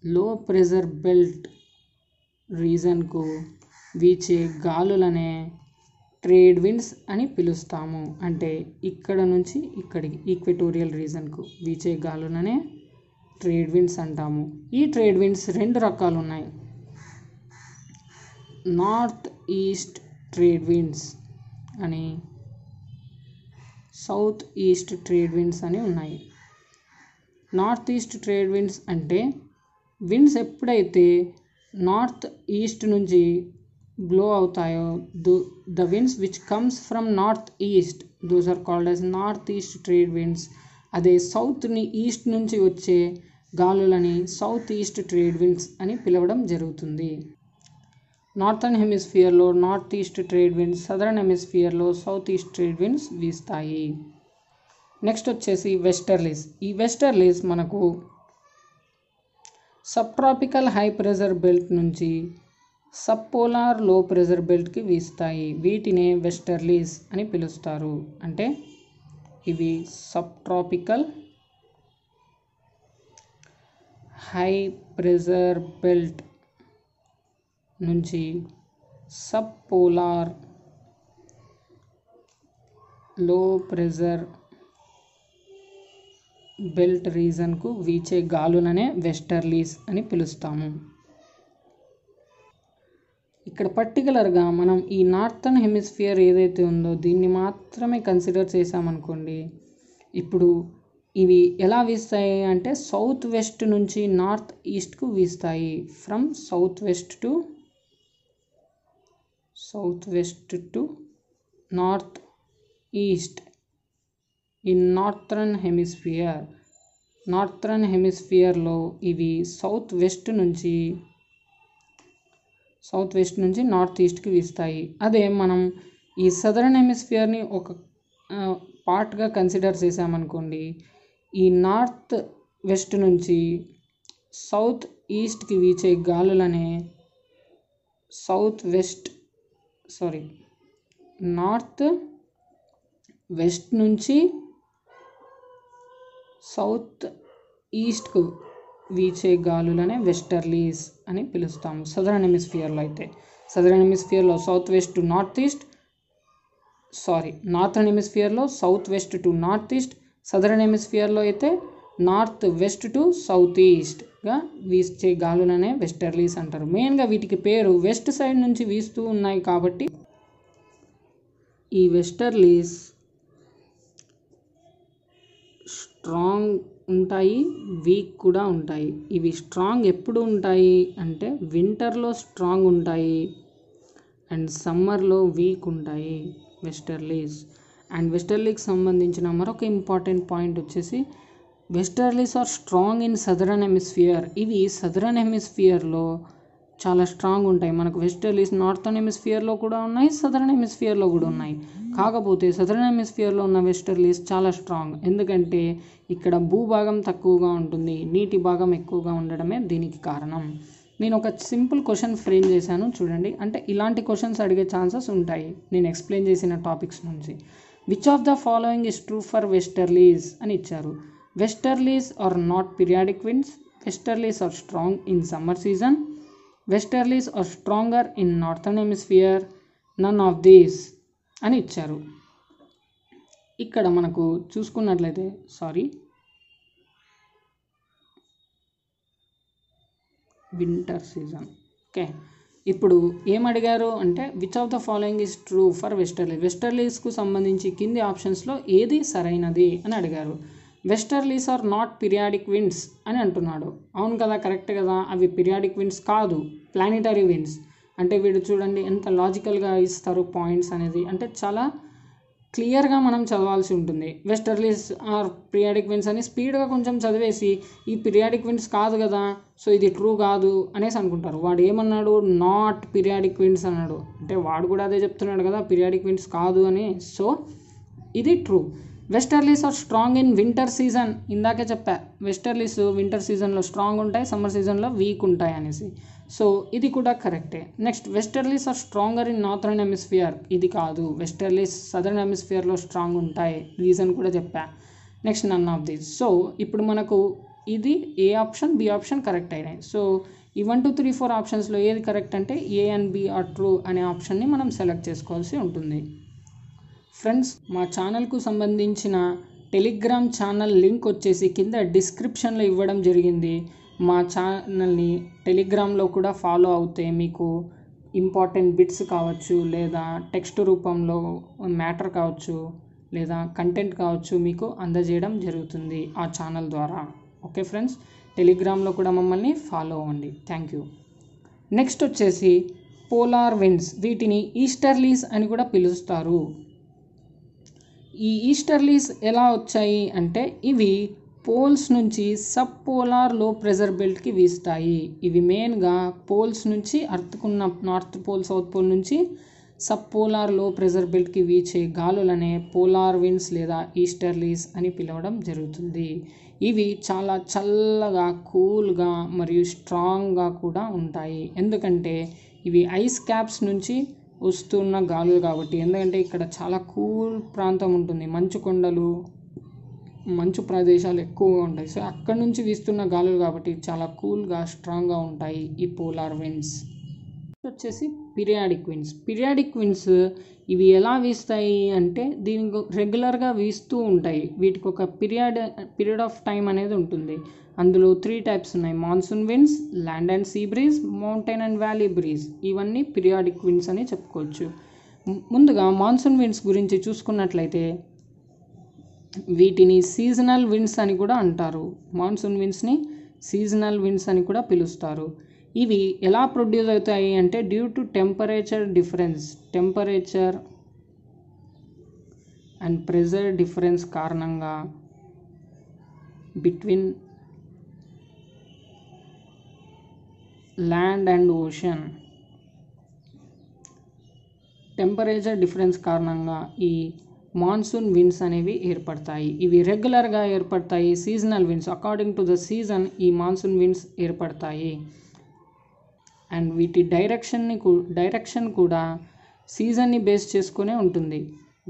లో ప్రెజర్ బెల్ట్ రీజన్కు వీచే గాలులనే ట్రేడ్ విండ్స్ అని పిలుస్తాము. అంటే ఇక్కడ నుంచి ఇక్కడికి ఈక్వెటోరియల్ రీజన్కు వీచే గాలులనే ట్రేడ్ విండ్స్ అంటాము. ఈ ట్రేడ్ విండ్స్ 2 రకాలు ఉన్నాయి: నార్త్ ఈస్ట్ ట్రేడ్ విండ్స్ అని, సౌత్ ఈస్ట్ ట్రేడ్ విండ్స్ అని ఉన్నాయి. నార్త్ ఈస్ట్ ట్రేడ్ విండ్స్ అంటే విండ్స్ ఎప్పుడైతే నార్త్ ఈస్ట్ నుంచి బ్లో అవుతాయో, the winds which comes from north east, those are called as north east trade winds. అదే సౌత్ని east నుంచి వచ్చే గాలులని సౌత్ ఈస్ట్ ట్రేడ్ విండ్స్ అని పిలవడం జరుగుతుంది. నార్థన్ హెమిస్ఫియర్లో north east trade winds, southern హెమిస్ఫియర్లో సౌత్ ఈస్ట్ ట్రేడ్ విండ్స్ వీస్తాయి. నెక్స్ట్ వచ్చేసి వెస్టర్లీస్. ఈ వెస్టర్లీస్ మనకు sub tropical high pressure belt నుంచి సబ్ పోలార్ లో ప్రెజర్ బెల్ట్కి వీస్తాయి. వీటినే వెస్టర్లీస్ అని పిలుస్తారు. అంటే ఇవి sub tropical high pressure belt నుంచి సబ్ పోలార్ లో ప్రెజర్ బెల్ట్ రీజన్కు వీచే గాలులనే వెస్టర్లీస్ అని పిలుస్తాము. ఇక్కడ పర్టికులర్గా మనం ఈ నార్థన్ హెమిస్ఫియర్ ఏదైతే ఉందో దీన్ని మాత్రమే కన్సిడర్ చేసామనుకోండి. ఇప్పుడు ఇవి ఎలా వీస్తాయి అంటే సౌత్ వెస్ట్ నుంచి నార్త్ ఈస్ట్కు వీస్తాయి. From south west to north east in northern హెమిస్ఫియర్లో ఇవి సౌత్ వెస్ట్ నుంచి నార్త్ ఈస్ట్కి వీస్తాయి. అదే మనం ఈ సదరన్ హెమిస్ఫియర్ని ఒక పార్ట్గా కన్సిడర్ చేసామనుకోండి, ఈ నార్త్ వెస్ట్ నుంచి సౌత్ ఈస్ట్కి వీచే గాలులనే నార్త్ వెస్ట్ నుంచి సౌత్ ఈస్ట్కు వీచే గాలులనే వెస్టర్లీస్ అని పిలుస్తాము. సదరన్ హెమిస్ఫియర్లో అయితే సదరన్ హెమిస్ఫియర్లో నార్థన్ హెమిస్ఫియర్లో south west to north east, southern హెమిస్ఫియర్లో అయితే నార్త్ వెస్ట్ టు సౌత్ ఈస్ట్గా వీచే గాలులనే వెస్టర్లీస్ అంటారు. మెయిన్గా వీటికి పేరు వెస్ట్ సైడ్ నుంచి వీస్తూ ఉన్నాయి కాబట్టి ఈ వెస్టర్లీస్ స్ట్రాంగ్ ఉంటాయి, వీక్ కూడా ఉంటాయి. ఇవి స్ట్రాంగ్ ఎప్పుడు ఉంటాయి అంటే వింటర్లో స్ట్రాంగ్ ఉంటాయి అండ్ సమ్మర్లో వీక్ ఉంటాయి వెస్టర్లీస్. అండ్ వెస్టర్లీకి సంబంధించిన మరొక ఇంపార్టెంట్ పాయింట్ వచ్చేసి westerlies are strong in southern hemisphere. ఇవి సదరన్ హెమిస్ఫియర్లో చాలా స్ట్రాంగ్ ఉంటాయి. మనకు వెస్టర్లీస్ నార్థన్ హెమిస్ఫియర్లో కూడా ఉన్నాయి, సదరన్ హెమిస్ఫియర్లో కూడా ఉన్నాయి. కాకపోతే సదరన్ హెమిస్ఫియర్లో ఉన్న వెస్టర్లీస్ చాలా స్ట్రాంగ్, ఎందుకంటే ఇక్కడ భూభాగం తక్కువగా ఉంటుంది, నీటి భాగం ఎక్కువగా ఉండడమే దీనికి కారణం. నేను ఒక సింపుల్ క్వశ్చన్ ఫ్రేమ్ చేశాను చూడండి. అంటే ఇలాంటి క్వశ్చన్స్ అడిగే ఛాన్సెస్ ఉంటాయి నేను ఎక్స్ప్లెయిన్ చేసిన టాపిక్స్ నుంచి. Which of the following is true for westerlies అని ఇచ్చారు. Westerlies are not periodic winds, westerlies are strong in summer season, westerlies are stronger in northern hemisphere, none of these. అని ఇచ్చారు. ఇక్కడ మనకు చూసుకున్నట్లయితే వింటర్ సీజన్. ఓకే, ఇప్పుడు ఏం అడిగారు అంటే which of the following is true for westerlies. వెస్టర్లీస్కు సంబంధించి కింది ఆప్షన్స్లో ఏది సరైనది అని అడిగారు. Westerlies are not periodic winds అని అంటున్నాడు. అవును కదా, కరెక్ట్ కదా, అవి పీరియాడిక్ విండ్స్ కాదు, ప్లానిటరీ విండ్స్. అంటే వీడు చూడండి ఎంత లాజికల్గా ఇస్తారు పాయింట్స్ అనేది, అంటే చాలా క్లియర్గా మనం చదవాల్సి ఉంటుంది. వెస్టర్లీస్ ఆర్ పీరియాడిక్ విండ్స్ అని స్పీడ్గా కొంచెం చదివేసి ఈ పీరియాడిక్ విండ్స్ కాదు కదా, సో ఇది ట్రూ కాదు అనేసి అనుకుంటారు. వాడు ఏమన్నాడు, నాట్ పీరియాడిక్ విండ్స్ అన్నాడు. అంటే వాడు కూడా అదే చెప్తున్నాడు కదా, పీరియాడిక్ విండ్స్ కాదు అని. సో ఇది true. Westerlies are strong in winter season. ఇందాకే చెప్పా, వెస్టర్లీస్ వింటర్ సీజన్లో స్ట్రాంగ్ ఉంటాయి, సమ్మర్ సీజన్లో వీక్ ఉంటాయి అనేసి. సో ఇది కూడా కరెక్టే. Next, westerlies are stronger in northern hemisphere. ఇది కాదు, వెస్టర్లీస్ సదర్న్ హెమిస్ఫియర్లో స్ట్రాంగ్ ఉంటాయి, రీజన్ కూడా చెప్పా. Next, none of these. So ఇప్పుడు మనకు ఇది A option, B option correct అయినాయి. సో ఈ 1 2 3 4 ఆప్షన్స్లో ఏది కరెక్ట్ అంటే A and B are true అనే ఆప్షన్ని మనం సెలెక్ట్ చేసుకోవాల్సి ఉంటుంది. ఫ్రెండ్స్, మా ఛానల్కు సంబంధించిన టెలిగ్రామ్ ఛానల్ లింక్ వచ్చేసి కింద డిస్క్రిప్షన్లో ఇవ్వడం జరిగింది. మా ఛానల్ని టెలిగ్రామ్లో కూడా ఫాలో అవుతే మీకు ఇంపార్టెంట్ బిట్స్ కావచ్చు, లేదా టెక్స్ట్ రూపంలో మ్యాటర్ కావచ్చు, లేదా కంటెంట్ కావచ్చు మీకు అందజేయడం జరుగుతుంది ఆ ఛానల్ ద్వారా. ఓకే ఫ్రెండ్స్, టెలిగ్రామ్లో కూడా మమ్మల్ని ఫాలో అవ్వండి. Thank you. నెక్స్ట్ వచ్చేసి పోలార్ విండ్స్. వీటిని ఈస్టర్లీస్ అని కూడా పిలుస్తారు. ఈ ఈస్టర్లీస్ ఎలా వచ్చాయి అంటే ఇవి పోల్స్ నుంచి సబ్ పోలార్ లో ప్రెజర్ బెల్ట్కి వీస్తాయి. ఇవి మెయిన్గా పోల్స్ నుంచి అర్త్కున్న నార్త్ పోల్, సౌత్ పోల్ నుంచి సబ్ పోలార్ లో ప్రెజర్ బెల్ట్కి వీచే గాలులనే పోలార్ విండ్స్ లేదా ఈస్టర్లీస్ అని పిలవడం జరుగుతుంది. ఇవి చాలా చల్లగా, కూల్గా మరియు స్ట్రాంగ్గా కూడా ఉంటాయి. ఎందుకంటే ఇవి ఐస్ క్యాప్స్ నుంచి వస్తున్న గాలులు కాబట్టి. ఎందుకంటే ఇక్కడ చాలా కూల్ ప్రాంతం ఉంటుంది, మంచు కొండలు, మంచు ప్రదేశాలు ఎక్కువగా ఉంటాయి. సో అక్కడ నుంచి వీస్తున్న గాలులు కాబట్టి చాలా కూల్గా, స్ట్రాంగ్గా ఉంటాయి ఈ పోలార్ విండ్స్. వచ్చేసి పీరియాడిక్ విండ్స్. పీరియాడిక్ విండ్స్ ఇవి ఎలా వీస్తాయి అంటే దీనికి రెగ్యులర్గా వీస్తూ ఉంటాయి. వీటికి ఒక పీరియడ్ ఆఫ్ టైం అనేది ఉంటుంది. అందులో 3 టైప్స్ ఉన్నాయి: monsoon winds, land and sea breeze, mountain and valley breeze. ఇవన్నీ పీరియాడిక్ విండ్స్ అని చెప్పుకోవచ్చు. ముందుగా మాన్సూన్ విండ్స్ గురించి చూసుకున్నట్లయితే వీటిని సీజనల్ విండ్స్ అని కూడా అంటారు. మాన్సూన్ విండ్స్ని సీజనల్ విండ్స్ అని కూడా పిలుస్తారు. ఇవి ఎలా ప్రొడ్యూస్ అవుతాయి అంటే due to temperature difference, temperature and pressure difference కారణంగా between land and ocean. Temperature difference కారణంగా ఈ మాన్సూన్ విండ్స్ అనేవి ఏర్పడతాయి. ఇవి రెగ్యులర్గా ఏర్పడతాయి. Seasonal winds according to the season ఈ మాన్సూన్ విండ్స్ ఏర్పడతాయి. అండ్ వీటి డైరెక్షన్ కూడా సీజన్ని బేస్ చేసుకునే ఉంటుంది.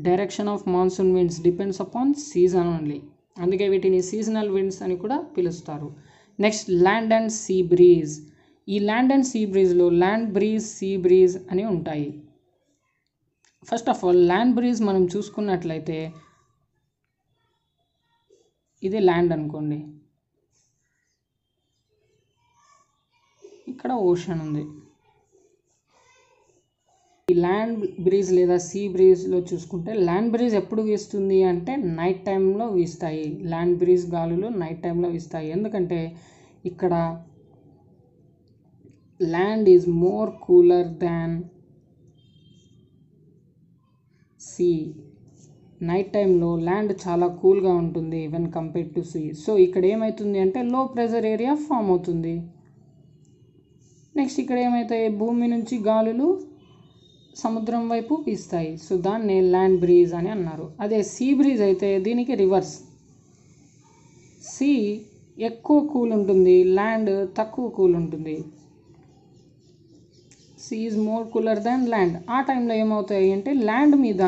Direction of monsoon winds depends upon season only. అందుకే వీటిని సీజనల్ విండ్స్ అని కూడా పిలుస్తారు. Next, land and sea breeze. ఈ land and see బ్రీజ్లో land breeze, sea breeze అని ఉంటాయి. First of all land breeze మనం చూసుకున్నట్లయితే ఇది ల్యాండ్ అనుకోండి, ఇక్కడ ఓషన్ ఉంది. ఈ ల్యాండ్ బ్రీజ్ లేదా సీ బ్రీజ్లో చూసుకుంటే ల్యాండ్ బ్రీజ్ ఎప్పుడు వీస్తుంది అంటే నైట్ టైంలో వీస్తాయి. ల్యాండ్ బ్రీజ్ గాలులు నైట్ టైంలో వీస్తాయి. ఎందుకంటే ఇక్కడ land is more cooler than sea. Night టైంలో ల్యాండ్ చాలా కూల్గా ఉంటుంది when compare to sea. So ఇక్కడ ఏమవుతుంది అంటే లో ప్రెజర్ ఏరియా ఫామ్ అవుతుంది. నెక్స్ట్ ఇక్కడ ఏమవుతాయి, భూమి నుంచి గాలులు సముద్రం వైపు వీస్తాయి. సో దాన్ని ల్యాండ్ బ్రీజ్ అని అన్నారు. అదే సీ బ్రీజ్ అయితే దీనికి రివర్స్. సీ ఎక్కువ కూల్ ఉంటుంది, ల్యాండ్ తక్కువ కూల్ ఉంటుంది. Sea is more cooler than land. ఆ టైంలో ఏమవుతాయి అంటే ల్యాండ్ మీద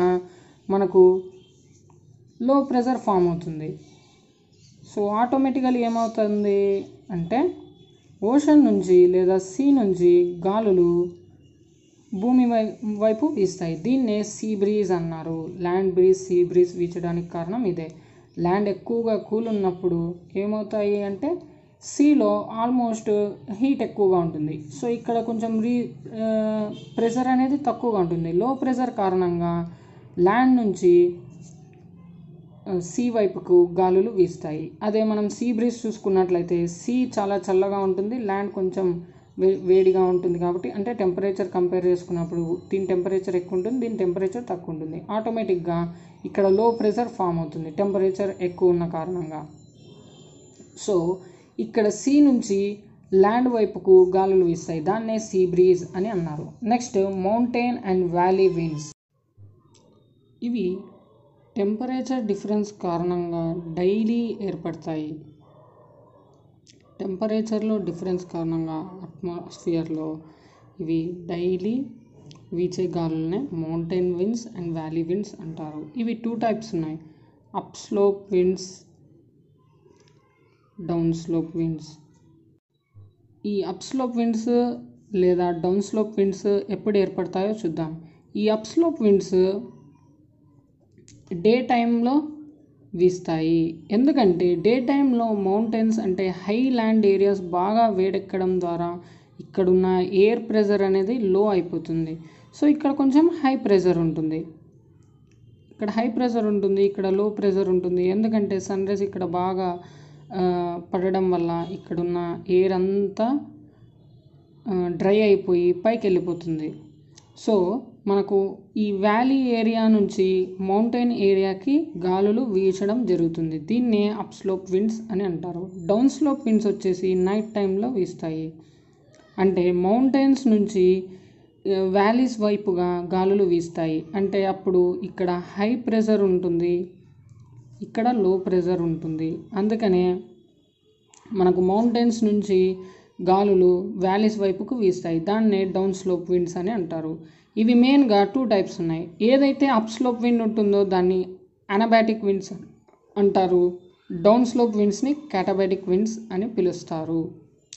మనకు లో ప్రెజర్ ఫామ్ అవుతుంది. సో ఆటోమేటికల్లీ ఏమవుతుంది అంటే ఓషన్ నుంచి లేదా సీ నుంచి గాలులు భూమి వైపు వీస్తాయి. దీన్నే సీ బ్రీజ్ అన్నారు. ల్యాండ్ బ్రీజ్, సీ బ్రీజ్ వీచడానికి కారణం ఇదే. ల్యాండ్ ఎక్కువగా కూల్ ఉన్నప్పుడు ఏమవుతాయి అంటే సీలో ఆల్మోస్ట్ హీట్ ఎక్కువగా ఉంటుంది. సో ఇక్కడ కొంచెం ప్రెషర్ అనేది తక్కువగా ఉంటుంది. లో ప్రెషర్ కారణంగా ల్యాండ్ నుంచి సీ వైపుకు గాలులు వీస్తాయి. అదే మనం సీ బ్రీజ్ చూసుకున్నట్లయితే సీ చాలా చల్లగా ఉంటుంది, ల్యాండ్ కొంచెం వేడిగా ఉంటుంది. కాబట్టి అంటే టెంపరేచర్ కంపేర్ చేసుకున్నప్పుడు దీని టెంపరేచర్ ఎక్కువ ఉంటుంది, దీని టెంపరేచర్ తక్కువ ఉంటుంది. ఆటోమేటిక్గా ఇక్కడ లో ప్రెషర్ ఫామ్ అవుతుంది టెంపరేచర్ ఎక్కువ ఉన్న కారణంగా. సో ఇక్కడ సీ నుంచి ల్యాండ్ వైపుకు గాలులు వీస్తాయి. దాన్నే సీ బ్రీజ్ అని అన్నారు. Next mountain and valley winds. ఇవి టెంపరేచర్ డిఫరెన్స్ కారణంగా డైలీ ఏర్పడతాయి. టెంపరేచర్లో డిఫరెన్స్ కారణంగా అట్మాస్ఫియర్లో ఇవి డైలీ వీచే గాలులనే mountain winds and valley winds అంటారు. ఇవి 2 టైప్స్ ఉన్నాయి, up slope winds, down slope winds. ఈ అప్ స్లోప్ విండ్స్ లేదా డౌన్ స్లోప్ విండ్స్ ఎప్పుడు ఏర్పడతాయో చూద్దాం. ఈ అప్ స్లోప్ విండ్స్ డే టైంలో వీస్తాయి. ఎందుకంటే డే టైంలో మౌంటైన్స్ అంటే హై ల్యాండ్ ఏరియాస్ బాగా వేడెక్కడం ద్వారా ఇక్కడున్న ఎయిర్ ప్రెషర్ అనేది లో అయిపోతుంది. సో ఇక్కడ కొంచెం హై ప్రెషర్ ఉంటుంది, ఇక్కడ హై ప్రెషర్ ఉంటుంది, ఇక్కడ లో ప్రెషర్ ఉంటుంది. ఎందుకంటే సన్ రైజ్ ఇక్కడ బాగా పడడం వల్ల ఇక్కడున్న ఎయిర్ అంతా డ్రై అయిపోయి పైకి వెళ్ళిపోతుంది. సో మనకు ఈ వ్యాలీ ఏరియా నుంచి మౌంటైన్ ఏరియాకి గాలులు వీచడం జరుగుతుంది. దీన్నే అప్ స్లోప్ విండ్స్ అని అంటారు. డౌన్ స్లోప్ విండ్స్ వచ్చేసి నైట్ టైంలో వీస్తాయి. అంటే మౌంటైన్స్ నుంచి వ్యాలీస్ వైపుగా గాలులు వీస్తాయి. అంటే అప్పుడు ఇక్కడ హై ప్రెషర్ ఉంటుంది, ఇక్కడ లో ప్రెషర్ ఉంటుంది. అందుకనే మనకు మౌంటైన్స్ నుంచి గాలులు వ్యాలీస్ వైపుకు వీస్తాయి. దాన్నే డౌన్ స్లోప్ విండ్స్ అని అంటారు. ఇవి మెయిన్గా 2 టైప్స్ ఉన్నాయి. ఏదైతే అప్ స్లోప్ విండ్ ఉంటుందో దాన్ని అనబాటిక్ విండ్స్ అంటారు, డౌన్ స్లోప్ విండ్స్ని క్యాటబాటిక్ విండ్స్ అని పిలుస్తారు.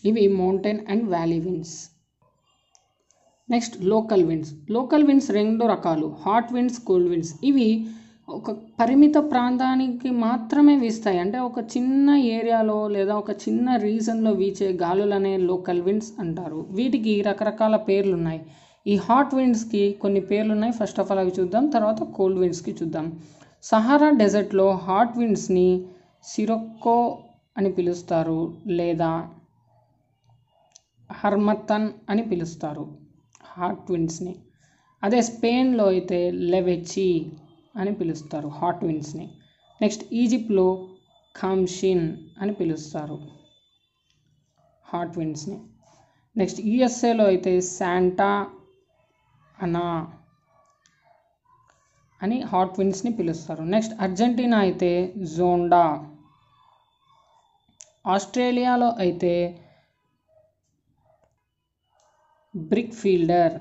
ఇవి mountain and valley winds. Next local winds. Local winds 2 రకాలు, హాట్ విండ్స్, కోల్డ్ విండ్స్. ఇవి ఒక పరిమిత ప్రాంతానికి మాత్రమే వీస్తాయి. అంటే ఒక చిన్న ఏరియాలో లేదా ఒక చిన్న రీజన్లో వీచే గాలులనే లోకల్ విండ్స్ అంటారు. వీటికి రకరకాల పేర్లు ఉన్నాయి. ఈ హాట్ విండ్స్కి కొన్ని పేర్లు ఉన్నాయి. ఫస్ట్ ఆఫ్ ఆల్ అవి చూద్దాం, తర్వాత కోల్డ్ విండ్స్కి చూద్దాం. సహారా డెజర్ట్లో హాట్ విండ్స్ని సిరొక్కో అని పిలుస్తారు లేదా హర్మతన్ అని పిలుస్తారు హాట్ విండ్స్ని. అదే స్పెయిన్లో అయితే లెవెచి అని పిలుస్తారు హాట్ విండ్స్ని. నెక్స్ట్ ఈజిప్ట్లో ఖామ్షిన్ అని పిలుస్తారు హాట్ విండ్స్ని. నెక్స్ట్ యుఎస్ఏలో అయితే శాంటా అనా అని హాట్ విండ్స్ని పిలుస్తారు. నెక్స్ట్ అర్జెంటీనా అయితే జోండా, ఆస్ట్రేలియాలో అయితే బ్రిక్ ఫీల్డర్,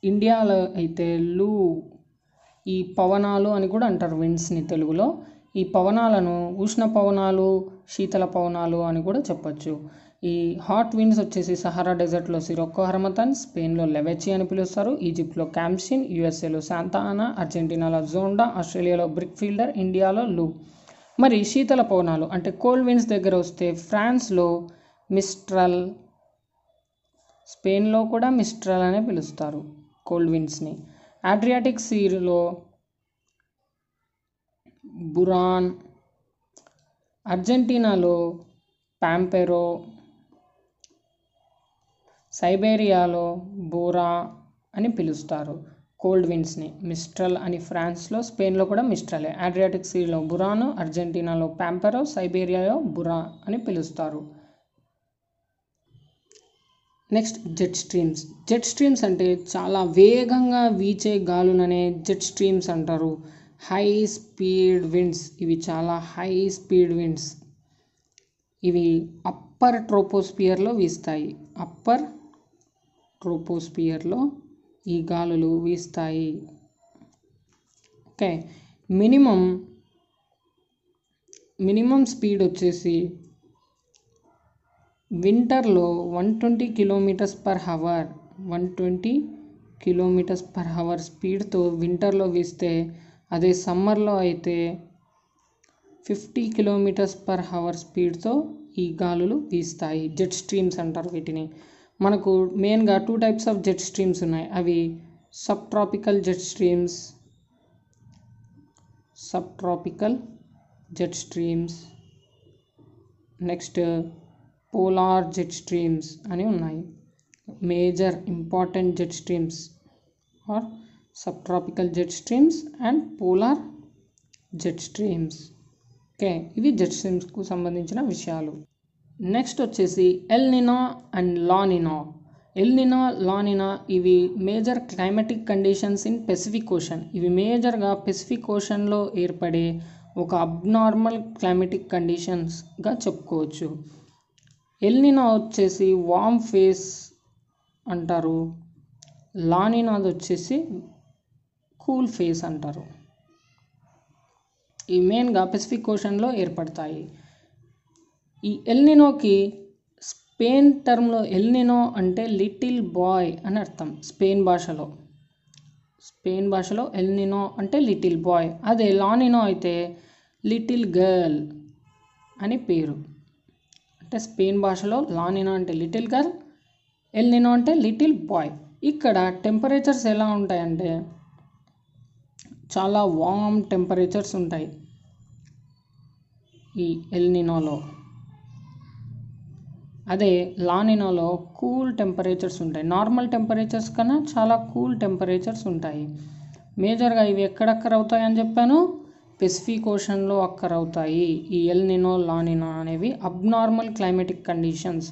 ఇండియాలో అయితే లూ. ఈ పవనాలు అని కూడా అంటారు విండ్స్ని తెలుగులో. ఈ పవనాలను ఉష్ణ పవనాలు, శీతల పవనాలు అని కూడా చెప్పచ్చు. ఈ హాట్ విండ్స్ వచ్చేసి సహారా డెజర్ట్లో సిరొక్కో హర్మతన్, స్పెయిన్లో లెవెచి అని పిలుస్తారు, ఈజిప్ట్లో క్యామ్షిన్, యుఎస్ఏలో శాంతా అనా, అర్జెంటీనాలో జోండా, ఆస్ట్రేలియాలో బ్రిక్ ఫీల్డర్, ఇండియాలో లూ. మరి శీతల పవనాలు అంటే కోల్డ్ విండ్స్ దగ్గర వస్తే ఫ్రాన్స్లో మిస్ట్రల్, స్పెయిన్లో కూడా మిస్ట్రల్ అనే పిలుస్తారు కోల్డ్ విండ్స్ని. అడ్రియాటిక్ సీలో బురాన్, అర్జెంటీనాలో పాంపెరో, సైబేరియాలో బోరా అని పిలుస్తారు కోల్డ్ విండ్స్ని. మిస్ట్రల్ అని ఫ్రాన్స్లో, స్పెయిన్లో కూడా మిస్ట్రలే. అడ్రియాటిక్ సీలో బురాను, అర్జెంటీనాలో పాంపెరో, సైబేరియాలో బురా అని పిలుస్తారు. Next jet streams. Jet streams అంటే చాలా వేగంగా వీచే గాలులనే జెట్ స్ట్రీమ్స్ అంటారు. హై స్పీడ్ విండ్స్, ఇవి చాలా హై స్పీడ్ విండ్స్. ఇవి అప్పర్ ట్రోపోస్పియర్లో వీస్తాయి. అప్పర్ ట్రోపోస్పియర్లో ఈ గాలులు వీస్తాయి. ఓకే, మినిమం స్పీడ్ వచ్చేసి వింటర్లో 120 kilometers per hour 120 kilometers per hour స్పీడ్తో వింటర్లో వీస్తే అదే సమ్మర్లో అయితే 50 కిలోమీటర్స్ పర్ హవర్ స్పీడ్తో ఈ గాలులు వీస్తాయి. జెట్ స్ట్రీమ్స్ అంటారు వీటిని. మనకు మెయిన్గా 2 టైప్స్ ఆఫ్ జెట్ స్ట్రీమ్స్ ఉన్నాయి. అవి sub tropical jet streams next polar jet streams అని ఉన్నాయి. Major important jet streams are sub tropical jet streams and polar jet streams. Okay, ఇవి జెట్ స్ట్రీమ్స్కు సంబంధించిన విషయాలు. నెక్స్ట్ వచ్చేసి El Nino and La Nino. El Nino, La Nino ఇవి major climatic conditions in Pacific ocean. ఇవి మేజర్గా Pacific ఓషన్లో ఏర్పడే ఒక అబ్నార్మల్ క్లైమాటిక్ కండిషన్స్గా చెప్పుకోవచ్చు. ఎల్ నినో వచ్చేసి వార్మ్ ఫేస్ అంటారు, లా నినో వచ్చేసి కూల్ ఫేస్ అంటారు. ఇవి మెయిన్గా పెసిఫిక్ ఓషన్లో ఏర్పడతాయి. ఈ ఎల్ నినోకి స్పెయిన్ టర్మ్లో ఎల్ నినో అంటే లిటిల్ బాయ్ అని అర్థం. స్పెయిన్ భాషలో ఎల్ నినో అంటే లిటిల్ బాయ్. అదే లా నినో అయితే లిటిల్ గర్ల్ అని పేరు. అంటే స్పెయిన్ భాషలో లా నినో అంటే లిటిల్ గర్ల్, ఎల్ నినో అంటే లిటిల్ బాయ్. ఇక్కడ టెంపరేచర్స్ ఎలా ఉంటాయంటే చాలా వార్మ్ టెంపరేచర్స్ ఉంటాయి ఈ ఎల్ నినోలో. అదే లా నినోలో కూల్ టెంపరేచర్స్ ఉంటాయి. నార్మల్ టెంపరేచర్స్ కన్నా చాలా కూల్ టెంపరేచర్స్ ఉంటాయి. మేజర్గా ఇవి ఎక్కడక్కర అవుతాయి అని చెప్పాను, పెసిఫిక్ ఓషన్లో అక్కర్ అవుతాయి. ఈ ఎల్ నినో, లా నినో అనేవి అబ్నార్మల్ క్లైమాటిక్ కండిషన్స్.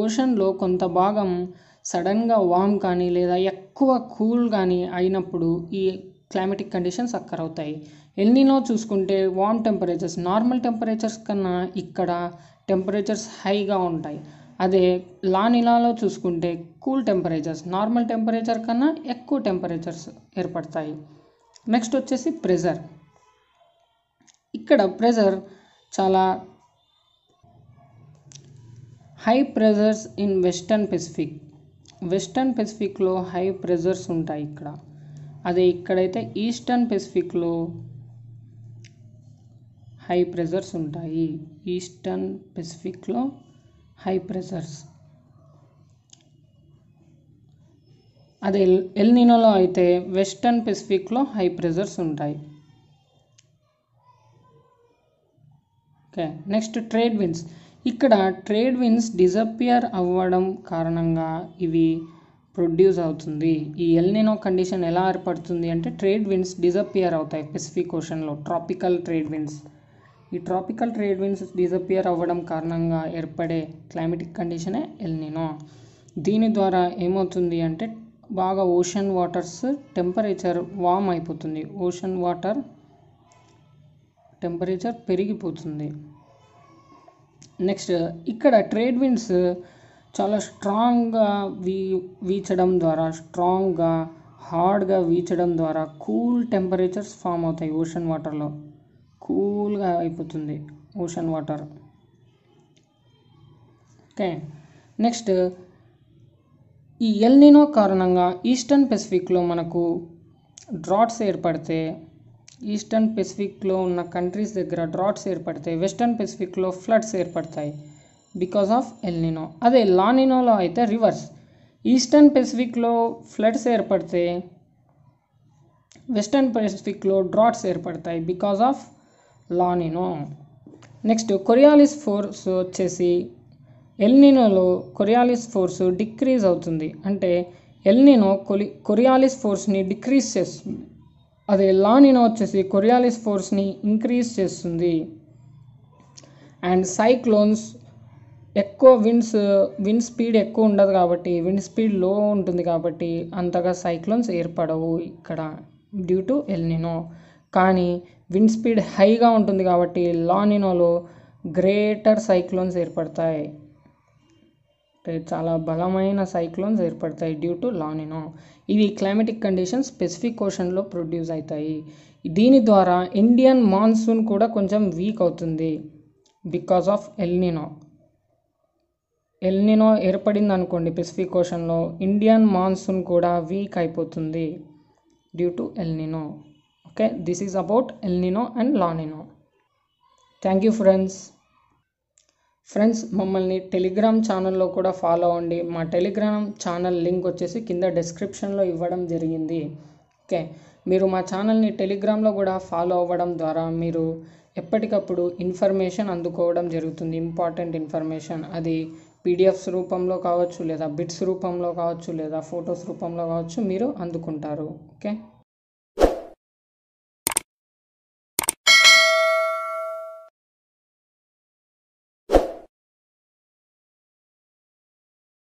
ఓషన్లో కొంత భాగం సడన్గా వార్మ్ కానీ లేదా ఎక్కువ కూల్ కానీ అయినప్పుడు ఈ క్లైమాటిక్ కండిషన్స్ అక్కర్ అవుతాయి. ఎల్ నినో చూసుకుంటే వార్మ్ టెంపరేచర్స్, నార్మల్ టెంపరేచర్స్ కన్నా ఇక్కడ టెంపరేచర్స్ హైగా ఉంటాయి. అదే లా నినోలో చూసుకుంటే కూల్ టెంపరేచర్స్, నార్మల్ టెంపరేచర్ కన్నా ఎక్కువ టెంపరేచర్స్ ఏర్పడతాయి. నెక్స్ట్ వచ్చేసి ప్రెజర్. ఇక్కడ ప్రెజర్ చాలా హై ప్రెజర్స్ ఇన్ వెస్టర్న్ పెసిఫిక్లో హై ప్రెజర్స్ ఉంటాయి ఇక్కడ. అదే ఇక్కడైతే ఈస్టర్న్ పెసిఫిక్లో హై ప్రెజర్స్ ఉంటాయి. ఈస్టర్న్ పెసిఫిక్లో హై ప్రెజర్స్. అదే ఎల్ నినోలో అయితే వెస్టర్న్ పెసిఫిక్లో హై ప్రెజర్స్ ఉంటాయి. Okay, next trade winds. ఇక్కడ ట్రేడ్ విండ్స్ డిజపియర్ అవ్వడం కారణంగా ఇవి ప్రొడ్యూస్ అవుతుంది. ఈ ఎల్ నినో కండిషన్ ఎలా ఏర్పడుతుంది అంటే ట్రేడ్ విండ్స్ డిజపియర్ అవుతాయి పెసిఫిక్ ఓషన్లో, ట్రాపికల్ ట్రేడ్ విండ్స్. ఈ ట్రాపికల్ ట్రేడ్ విండ్స్ డిజపియర్ అవ్వడం కారణంగా ఏర్పడే క్లైమాటిక్ కండిషనే ఎల్ నినో. దీని ద్వారా ఏమవుతుంది అంటే బాగా ఓషన్ వాటర్స్ టెంపరేచర్ వార్మ్ అయిపోతుంది, ఓషన్ వాటర్ టెంపరేచర్ పెరిగిపోతుంది. నెక్స్ట్ ఇక్కడ ట్రేడ్ విండ్స్ చాలా స్ట్రాంగ్గా వీచడం ద్వారా, స్ట్రాంగ్గా హార్డ్గా వీచడం ద్వారా కూల్ టెంపరేచర్స్ ఫామ్ అవుతాయి. ఓషన్ వాటర్లో కూల్గా అయిపోతుంది ఓషన్ వాటర్. ఓకే, నెక్స్ట్ ఈ ఎల్ నినో కారణంగా ఈస్టర్న్ పెసిఫిక్లో మనకు డ్రాట్స్ ఏర్పడితే, ఈస్టర్న్ పెసిఫిక్లో ఉన్న కంట్రీస్ దగ్గర డ్రాట్స్ ఏర్పడితే వెస్టర్న్ పెసిఫిక్లో ఫ్లడ్స్ ఏర్పడతాయి బికాస్ ఆఫ్ ఎల్ నినో. అదే లా నినోలో అయితే రివర్స్, ఈస్టర్న్ పెసిఫిక్లో ఫ్లడ్స్ ఏర్పడితే వెస్టర్న్ పెసిఫిక్లో డ్రాట్స్ ఏర్పడతాయి because of law Nino. Next Coriolis force వచ్చేసి ఎల్ నినోలో కొరియాలిస్ ఫోర్స్ డిక్రీజ్ అవుతుంది. అంటే ఎల్ నినో కొరియాలిస్ ఫోర్స్ని డిక్రీజ్ చేస్తుంది. అదే లా నినో వచ్చేసి కొరియాలిస్ ఫోర్స్ని ఇంక్రీజ్ చేస్తుంది. అండ్ సైక్లోన్స్ ఎక్కువ విండ్ స్పీడ్ ఎక్కువ ఉండదు కాబట్టి, విండ్ స్పీడ్ లో ఉంటుంది కాబట్టి అంతగా సైక్లోన్స్ ఏర్పడవు ఇక్కడ డ్యూ టు ఎల్ నినో. కానీ విండ్ స్పీడ్ హైగా ఉంటుంది కాబట్టి లా నినోలో గ్రేటర్ సైక్లోన్స్ ఏర్పడతాయి, చాలా బలమైన సైక్లోన్స్ ఏర్పడతాయి డ్యూ టు లా నినో. ఇవి క్లైమాటిక్ కండిషన్స్ పెసిఫిక్ ఓషన్లో ప్రొడ్యూస్ అవుతాయి. దీని ద్వారా ఇండియన్ మాన్సూన్ కూడా కొంచెం వీక్ అవుతుంది because of El Nino. El Niño ఏర్పడింది అనుకోండి పెసిఫిక్ ఓషన్లో, ఇండియన్ మాన్సూన్ కూడా వీక్ అయిపోతుంది due to El Niño. Okay, this is about El Niño and La Nina. Thank you friends, మమ్మల్ని టెలిగ్రామ్ ఛానల్లో కూడా ఫాలో అవ్వండి. మా టెలిగ్రామ్ ఛానల్ లింక్ వచ్చేసి కింద డిస్క్రిప్షన్లో ఇవ్వడం జరిగింది. ఓకే, మీరు మా ఛానల్ని టెలిగ్రామ్లో కూడా ఫాలో అవ్వడం ద్వారా మీరు ఎప్పటికప్పుడు ఇన్ఫర్మేషన్ అందుకోవడం జరుగుతుంది. ఇంపార్టెంట్ ఇన్ఫర్మేషన్, అది పీడిఎఫ్స్ రూపంలో కావచ్చు, లేదా బిట్స్ రూపంలో కావచ్చు, లేదా ఫొటోస్ రూపంలో కావచ్చు, మీరు అందుకుంటారు. ఓకే.